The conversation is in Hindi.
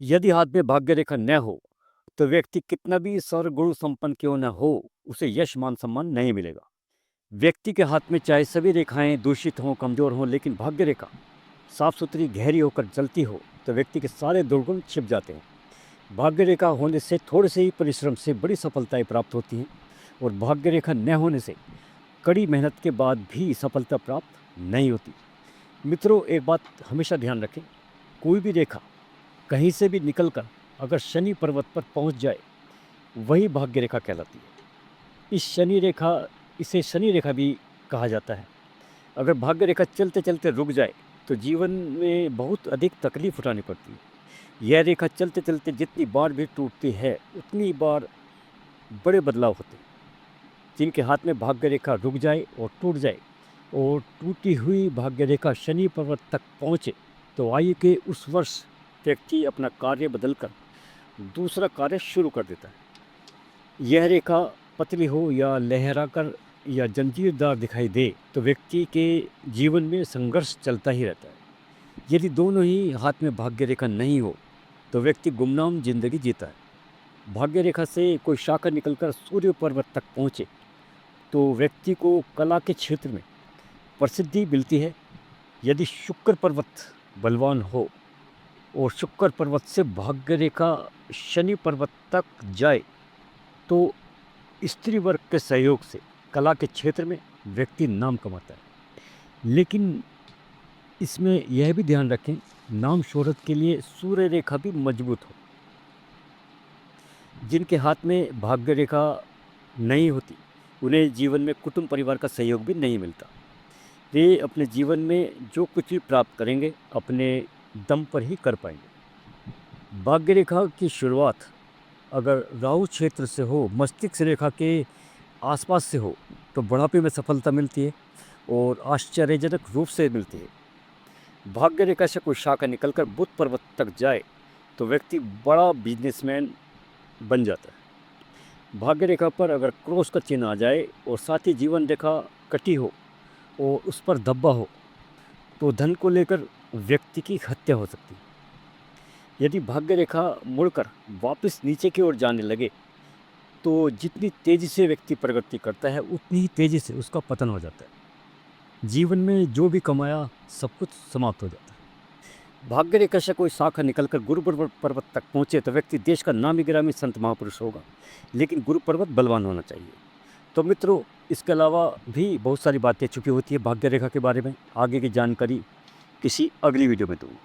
यदि हाथ में भाग्य रेखा न हो तो व्यक्ति कितना भी सर्वगुण संपन्न क्यों न हो, उसे यश मान सम्मान नहीं मिलेगा। व्यक्ति के हाथ में चाहे सभी रेखाएं दूषित हों, कमजोर हों, लेकिन भाग्य रेखा साफ सुथरी गहरी होकर जलती हो तो व्यक्ति के सारे दुर्गुण छिप जाते हैं। भाग्य रेखा होने से थोड़े से ही परिश्रम से बड़ी सफलताएं प्राप्त होती हैं, और भाग्य रेखा न होने से कड़ी मेहनत के बाद भी सफलता प्राप्त नहीं होती। मित्रों, एक बात हमेशा ध्यान रखें, कोई भी रेखा कहीं से भी निकलकर अगर शनि पर्वत पर पहुंच जाए, वही भाग्य रेखा कहलाती है। इसे शनि रेखा भी कहा जाता है। अगर भाग्य रेखा चलते चलते रुक जाए तो जीवन में बहुत अधिक तकलीफ उठानी पड़ती है। यह रेखा चलते चलते जितनी बार भी टूटती है, उतनी बार बड़े बदलाव होते हैं। जिनके हाथ में भाग्य रेखा रुक जाए और टूट जाए, और टूटी हुई भाग्य रेखा शनि पर्वत तक पहुँचे, तो आयु के उस वर्ष व्यक्ति अपना कार्य बदलकर दूसरा कार्य शुरू कर देता है। यह रेखा पतली हो या लहराकर या जंजीरदार दिखाई दे तो व्यक्ति के जीवन में संघर्ष चलता ही रहता है। यदि दोनों ही हाथ में भाग्य रेखा नहीं हो तो व्यक्ति गुमनाम जिंदगी जीता है। भाग्य रेखा से कोई शाखा निकलकर सूर्य पर्वत तक पहुँचे तो व्यक्ति को कला के क्षेत्र में प्रसिद्धि मिलती है। यदि शुक्र पर्वत बलवान हो और शुक्र पर्वत से भाग्य रेखा शनि पर्वत तक जाए तो स्त्री वर्ग के सहयोग से कला के क्षेत्र में व्यक्ति नाम कमाता है। लेकिन इसमें यह भी ध्यान रखें, नाम शोहरत के लिए सूर्य रेखा भी मजबूत हो। जिनके हाथ में भाग्य रेखा नहीं होती, उन्हें जीवन में कुटुंब परिवार का सहयोग भी नहीं मिलता। वे अपने जीवन में जो कुछ भी प्राप्त करेंगे, अपने दम पर ही कर पाएंगे। भाग्य रेखा की शुरुआत अगर राहु क्षेत्र से हो, मस्तिष्क रेखा के आसपास से हो, तो बुढ़ापे में सफलता मिलती है और आश्चर्यजनक रूप से मिलती है। भाग्य रेखा से कोई शाखा निकलकर बुध पर्वत तक जाए तो व्यक्ति बड़ा बिजनेसमैन बन जाता है। भाग्य रेखा पर अगर क्रॉस का चिन्ह आ जाए और साथ ही जीवन रेखा कटी हो और उस पर धब्बा हो, तो धन को लेकर व्यक्ति की हत्या हो सकती है। यदि भाग्य रेखा मुड़कर वापस नीचे की ओर जाने लगे तो जितनी तेज़ी से व्यक्ति प्रगति करता है, उतनी ही तेज़ी से उसका पतन हो जाता है। जीवन में जो भी कमाया सब कुछ समाप्त हो जाता है। भाग्य रेखा से कोई शाखा निकलकर गुरु पर्वत तक पहुँचे तो व्यक्ति देश का नामी गिरामी संत महापुरुष होगा, लेकिन गुरु पर्वत बलवान होना चाहिए। तो मित्रों, इसके अलावा भी बहुत सारी बातें छुपी होती है भाग्य रेखा के बारे में। आगे की जानकारी किसी अगली वीडियो में दूँगा।